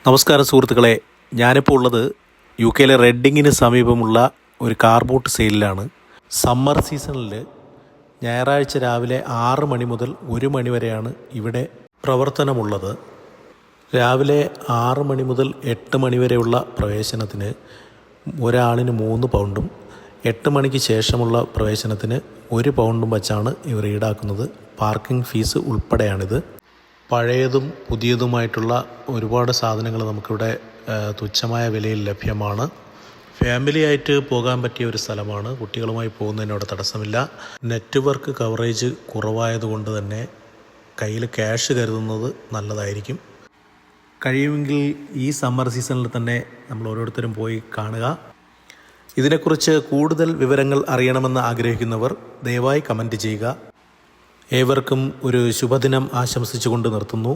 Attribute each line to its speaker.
Speaker 1: നമസ്കാരം സുഹൃത്തുക്കളെ, ഞാനിപ്പോൾ ഉള്ളത് യു കെയിലെ റെഡിങ്ങിന് സമീപമുള്ള ഒരു കാർ ബോട്ട് സെയിലിലാണ്. സമ്മർ സീസണിൽ ഞായറാഴ്ച രാവിലെ 6 മണി മുതൽ 1 മണി വരെയാണ് ഇവിടെ പ്രവർത്തനമുള്ളത്. രാവിലെ 6 മണി മുതൽ 8 മണി വരെയുള്ള പ്രവേശനത്തിന് ഒരാളിന് 3 പൗണ്ടും 8 മണിക്ക് ശേഷമുള്ള പ്രവേശനത്തിന് 1 പൗണ്ടും വച്ചാണ് ഇവർ ഈടാക്കുന്നത്. പാർക്കിംഗ് ഫീസ് ഉൾപ്പെടെയാണിത്. പഴയതും പുതിയതുമായിട്ടുള്ള ഒരുപാട് സാധനങ്ങൾ നമുക്കിവിടെ തുച്ഛമായ വിലയിൽ ലഭ്യമാണ്. ഫാമിലിയായിട്ട് പോകാൻ പറ്റിയ ഒരു സ്ഥലമാണ്. കുട്ടികളുമായി പോകുന്നതിനോട് തടസ്സമില്ല. നെറ്റ്വർക്ക് കവറേജ് കുറവായതുകൊണ്ട് തന്നെ കയ്യിൽ ക്യാഷ് കരുതുന്നത് നല്ലതായിരിക്കും. കഴിയുമെങ്കിൽ ഈ സമ്മർ സീസണിൽ തന്നെ നമ്മൾ ഓരോരുത്തരും പോയി കാണുക. ഇതിനെക്കുറിച്ച് കൂടുതൽ വിവരങ്ങൾ അറിയണമെന്ന് ആഗ്രഹിക്കുന്നവർ ദയവായി കമൻറ്റ് ചെയ്യുക. ഏവർക്കും ഒരു ശുഭദിനം ആശംസിച്ചുകൊണ്ട് നിർത്തുന്നു.